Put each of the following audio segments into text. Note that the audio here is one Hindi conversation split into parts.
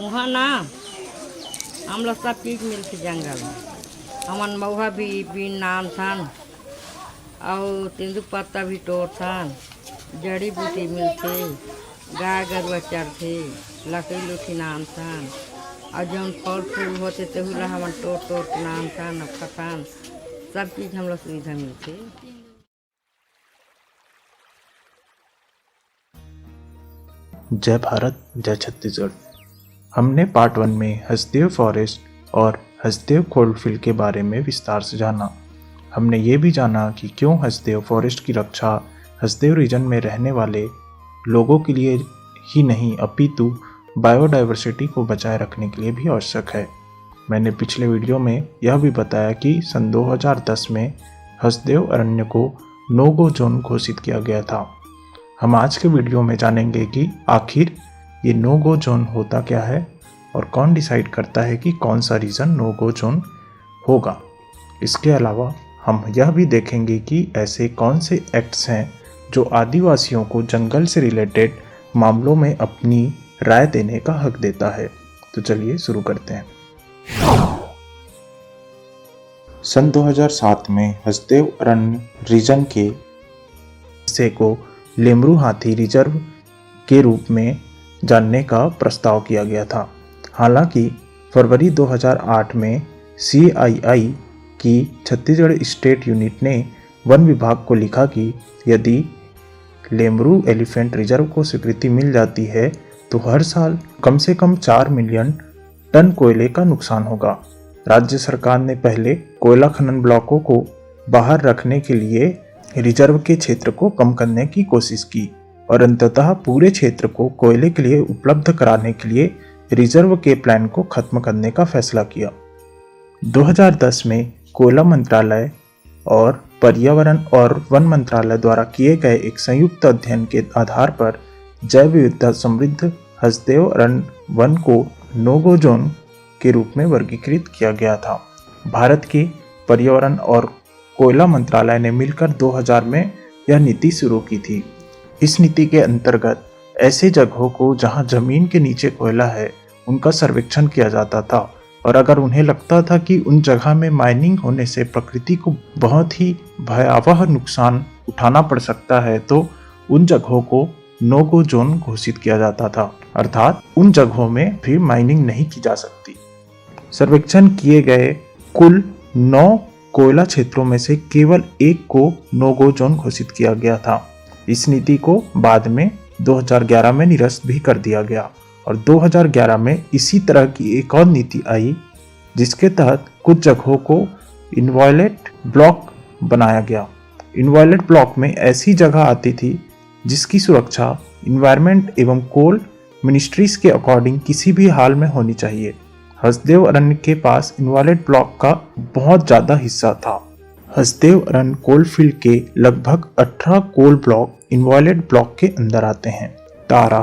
वहाँ ना हम लोग सब चीज़ मिलती जंगल में। हमन मऊहा भी बीन नान सन और तेंदुक पत्ता भी तोड़ सन, जड़ी बूटी मिलते, गाय गरुआ चरथे, लकड़ी लुठी नान सन और जौन फल फूल होते तेहू ला हमन तोड़ तोड़ के नान सन और खसान। सब चीज़ हम लोग सुविधा मिलते। जय भारत जय छत्तीसगढ़। हमने पार्ट 1 में हसदेव फॉरेस्ट और हसदेव कोल्डफील्ड के बारे में विस्तार से जाना। हमने ये भी जाना कि क्यों हसदेव फॉरेस्ट की रक्षा हसदेव रीजन में रहने वाले लोगों के लिए ही नहीं अपितु बायोडाइवर्सिटी को बचाए रखने के लिए भी आवश्यक है। मैंने पिछले वीडियो में यह भी बताया कि सन 2010 में हसदेव अरण्य को नो गो जोन घोषित किया गया था। हम आज के वीडियो में जानेंगे कि आखिर ये नो गो जोन होता क्या है और कौन डिसाइड करता है कि कौन सा रीजन नो गो जोन होगा। इसके अलावा हम यह भी देखेंगे कि ऐसे कौन से एक्ट्स हैं जो आदिवासियों को जंगल से रिलेटेड मामलों में अपनी राय देने का हक देता है। तो चलिए शुरू करते हैं। सन 2007 में हसदेव अरण्य रीजन के हिस्से को लेमरू हाथी रिजर्व के रूप में जानने का प्रस्ताव किया गया था। हालांकि फरवरी 2008 में CII की छत्तीसगढ़ स्टेट यूनिट ने वन विभाग को लिखा कि यदि लेमरू एलिफेंट रिजर्व को स्वीकृति मिल जाती है तो हर साल कम से कम 4 मिलियन टन कोयले का नुकसान होगा। राज्य सरकार ने पहले कोयला खनन ब्लॉकों को बाहर रखने के लिए रिजर्व के क्षेत्र को कम करने की कोशिश की और अंततः पूरे क्षेत्र को कोयले के लिए उपलब्ध कराने के लिए रिजर्व के प्लान को खत्म करने का फैसला किया। 2010 में कोयला मंत्रालय और पर्यावरण और वन मंत्रालय द्वारा किए गए एक संयुक्त अध्ययन के आधार पर जैव विविधता समृद्ध हसदेव अरण्य वन को नो गो जोन के रूप में वर्गीकृत किया गया था। भारत के पर्यावरण और कोयला मंत्रालय ने मिलकर 2000 में यह नीति शुरू की थी। इस नीति के अंतर्गत ऐसे जगहों को जहां जमीन के नीचे कोयला है उनका सर्वेक्षण किया जाता था और अगर उन्हें लगता था कि उन जगह में माइनिंग होने से प्रकृति को बहुत ही भयावह नुकसान उठाना पड़ सकता है तो उन जगहों को नो गो जोन घोषित किया जाता था, अर्थात उन जगहों में फिर माइनिंग नहीं की जा सकती। सर्वेक्षण किए गए कुल 9 कोयला क्षेत्रों में से केवल एक को नो गो जोन घोषित किया गया था। इस नीति को बाद में 2011 में निरस्त भी कर दिया गया और 2011 में इसी तरह की एक और नीति आई जिसके तहत कुछ जगहों को इनवॉयलेट ब्लॉक बनाया गया। इनवॉयलेट ब्लॉक में ऐसी जगह आती थी जिसकी सुरक्षा इन्वायरमेंट एवं कोल मिनिस्ट्रीज के अकॉर्डिंग किसी भी हाल में होनी चाहिए। हसदेव अरण्य के पास इनवॉयलेट ब्लॉक का बहुत ज्यादा हिस्सा था। हसदेव अरण्य कोलफील्ड के लगभग 18 कोल ब्लॉक इनवॉयलेट ब्लॉक के अंदर आते हैं। तारा,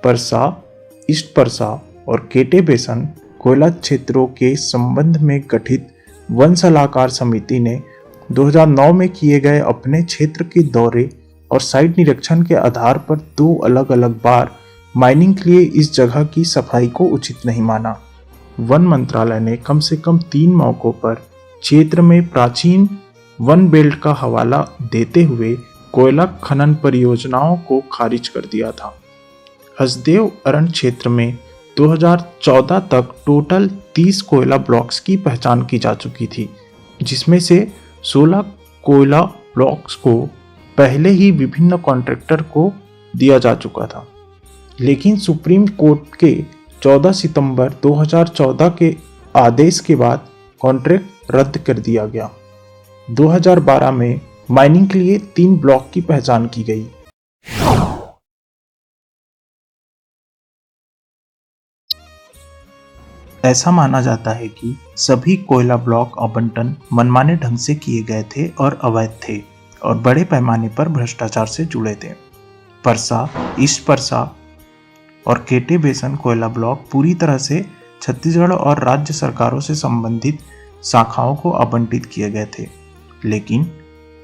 परसा, ईस्ट परसा और केटे बेसन कोयला क्षेत्रों के संबंध में गठित वन सलाहकार समिति ने 2009 में किए गए अपने क्षेत्र के दौरे और साइट निरीक्षण के आधार पर 2 अलग अलग बार माइनिंग के लिए इस जगह की सफाई को उचित नहीं माना। वन मंत्रालय ने कम से कम 3 मौकों पर क्षेत्र में प्राचीन वन बेल्ट का हवाला देते हुए कोयला खनन परियोजनाओं को खारिज कर दिया था। हसदेव अरण्य क्षेत्र में 2014 तक टोटल 30 कोयला ब्लॉक्स की पहचान की जा चुकी थी, जिसमें से 16 कोयला ब्लॉक्स को पहले ही विभिन्न कॉन्ट्रैक्टर को दिया जा चुका था, लेकिन सुप्रीम कोर्ट के 14 सितंबर 2014 के आदेश के बाद कॉन्ट्रैक्ट रद्द कर दिया गया। 2012 में माइनिंग के लिए 3 ब्लॉक की पहचान की गई। ऐसा माना जाता है कि सभी कोयला ब्लॉक आवंटन मनमाने ढंग से किए गए थे और अवैध थे और बड़े पैमाने पर भ्रष्टाचार से जुड़े थे। परसा, ईस्ट परसा और केटे बेसन कोयला ब्लॉक पूरी तरह से छत्तीसगढ़ और राज्य सरकारों से संबंधित शाखाओं को आवंटित किए गए थे, लेकिन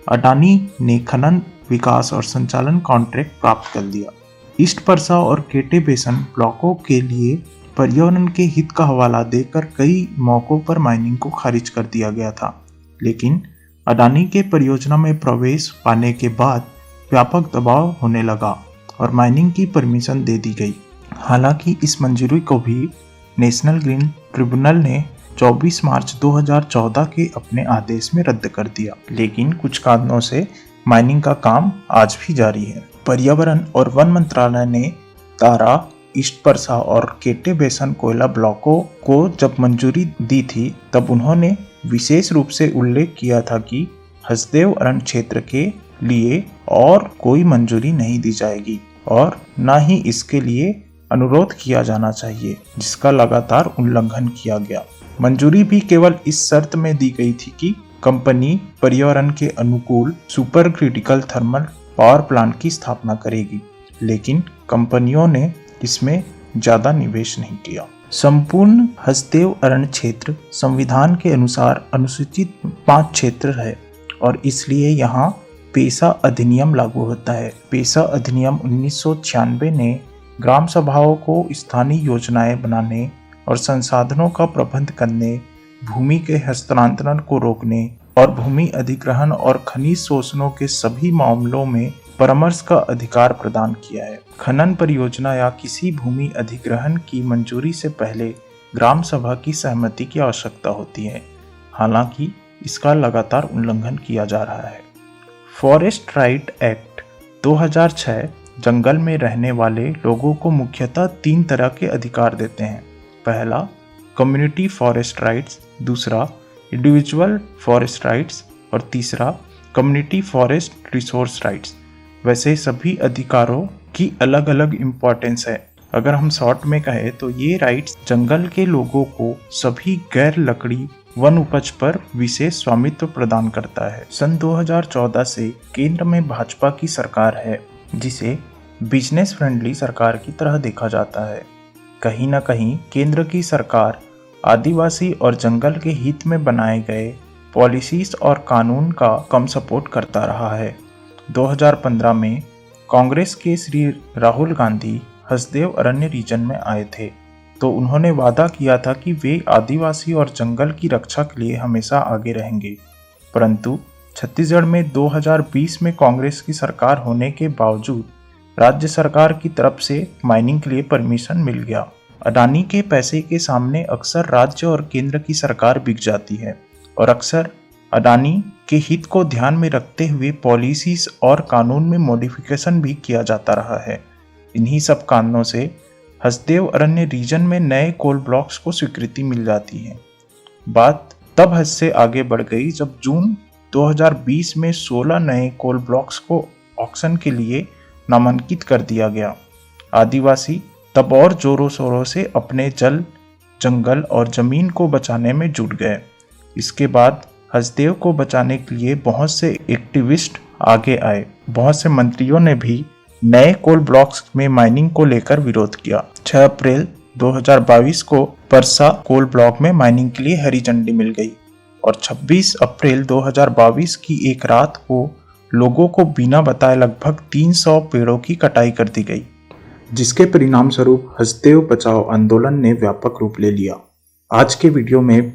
अडानी ने खनन, विकास और संचालन कॉन्ट्रैक्ट प्राप्त कर लिया। ईस्ट परसा और केटे बेसन ब्लॉकों के लिए पर्यावरण के हित का हवाला देकर कई मौकों पर माइनिंग को खारिज कर दिया गया था, लेकिन अडानी के परियोजना में प्रवेश पाने के बाद व्यापक दबाव होने लगा और माइनिंग की परमिशन दे दी गई। हालांकि इस मंजूरी को भी नेशनल ग्रीन ट्रिब्यूनल ने 24 मार्च 2014 के अपने आदेश में रद्द कर दिया, लेकिन कुछ कारणों से माइनिंग का काम आज भी जारी है। पर्यावरण और वन मंत्रालय ने तारा, ईस्ट परसा और केटे बेसन कोयला ब्लॉकों को जब मंजूरी दी थी, तब उन्होंने विशेष रूप से उल्लेख किया था कि हसदेव अरण्य क्षेत्र के लिए और कोई मंजूरी नहीं दी जाएगी और न ही इसके लिए अनुरोध किया जाना चाहिए, जिसका लगातार उल्लंघन किया गया। मंजूरी भी केवल इस शर्त में दी गई थी कि कंपनी पर्यावरण के अनुकूल super critical thermal power plant की स्थापना करेगी, लेकिन कंपनियों ने इसमें ज्यादा निवेश नहीं किया। संपूर्ण हसदेव अरण्य क्षेत्र संविधान के अनुसार अनुसूचित 5 क्षेत्र है और इसलिए यहाँ पेसा अधिनियम लागू होता है। पेसा अधिनियम 1996 ने ग्राम सभाओं को स्थानीय योजनाएं बनाने और संसाधनों का प्रबंध करने, भूमि के हस्तांतरण को रोकने और भूमि अधिग्रहण और खनिज शोषणों के सभी मामलों में परामर्श का अधिकार प्रदान किया है। खनन परियोजना या किसी भूमि अधिग्रहण की मंजूरी से पहले ग्राम सभा की सहमति की आवश्यकता होती है, हालांकि इसका लगातार उल्लंघन किया जा रहा है। फॉरेस्ट राइट एक्ट 2006 जंगल में रहने वाले लोगों को मुख्यतः 3 तरह के अधिकार देते हैं। पहला, कम्युनिटी फॉरेस्ट राइट्स, दूसरा इंडिविजुअल फॉरेस्ट राइट्स और तीसरा कम्युनिटी फॉरेस्ट रिसोर्स राइट्स। वैसे सभी अधिकारों की अलग अलग इम्पोर्टेंस है। अगर हम शॉर्ट में कहें तो ये राइट्स जंगल के लोगों को सभी गैर लकड़ी वन उपज पर विशेष स्वामित्व प्रदान करता है। सन 2014 से केंद्र में भाजपा की सरकार है, जिसे बिजनेस फ्रेंडली सरकार की तरह देखा जाता है। कहीं न कहीं केंद्र की सरकार आदिवासी और जंगल के हित में बनाए गए पॉलिसीज और कानून का कम सपोर्ट करता रहा है। 2015 में कांग्रेस के श्री राहुल गांधी हसदेव अरण्य रीजन में आए थे, तो उन्होंने वादा किया था कि वे आदिवासी और जंगल की रक्षा के लिए हमेशा आगे रहेंगे। परंतु छत्तीसगढ़ में 2020 में कांग्रेस की सरकार होने के बावजूद राज्य सरकार की तरफ से माइनिंग के लिए परमिशन मिल गया। अडानी के पैसे के सामने अक्सर राज्य और केंद्र की सरकार बिक जाती है और अक्सर अडानी के हित को ध्यान में रखते हुए पॉलिसीज और कानून में मॉडिफिकेशन भी किया जाता रहा है। इन्हीं सब कारणों से हसदेव अरण्य रीजन में नए कोल ब्लॉक्स को स्वीकृति मिल जाती है। बात तब हद से आगे बढ़ गई जब जून 2020 में 16 नए कोल ब्लॉक्स को ऑक्शन के लिए नामांकित कर दिया गया। आदिवासी तब और जोरों शोरों से अपने जल, जंगल और जमीन को बचाने में जुट गए। इसके बाद हसदेव को बचाने के लिए बहुत से एक्टिविस्ट आगे आए। बहुत से मंत्रियों ने भी नए कोल ब्लॉक्स में माइनिंग को लेकर विरोध किया। 6 अप्रैल 2022 को परसा कोल ब्लॉक में माइनिंग के लिए हरी झंडी मिल गई और 26 अप्रैल 2022 की एक रात को लोगों को बिना बताए लगभग 300 पेड़ों की कटाई कर दी गई, जिसके परिणाम स्वरूप हसदेव बचाओ आंदोलन ने व्यापक रूप ले लिया। आज के वीडियो में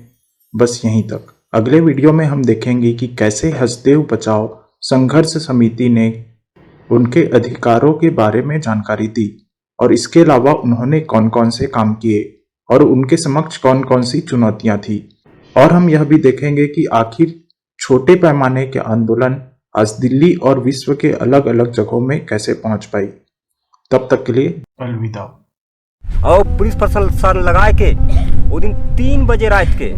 बस यहीं तक। अगले वीडियो में हम देखेंगे कि कैसे हसदेव बचाओ संघर्ष समिति ने उनके अधिकारों के बारे में जानकारी दी और इसके अलावा उन्होंने कौन कौन से काम किए और उनके समक्ष कौन कौन सी चुनौतियां थी। और हम यह भी देखेंगे कि आखिर छोटे पैमाने के आंदोलन आज दिल्ली और विश्व के अलग अलग जगहों में कैसे पहुंच पाई। तब तक के लिए अलविदा। और पुलिस प्रशासन लगा के वो दिन 3 बजे रात के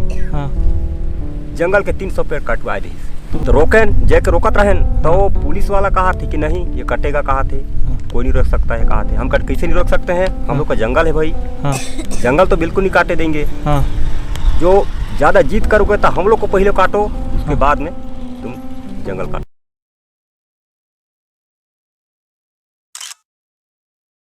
जंगल के 300 पेड़ कटवाए दी। तो रोकन जाके रोकत रहन तो पुलिस वाला कहा थे कि नहीं ये कटेगा, कहा थे कोई नहीं रोक सकता है, कहा थे हम कैसे नहीं रोक सकते हैं, हम लोग का जंगल है भाई। जंगल तो बिल्कुल नहीं काटे देंगे। जो ज्यादा जीत करोगे तो हम लोग को पहले काटो, उसके बाद में तुम जंगल काटो।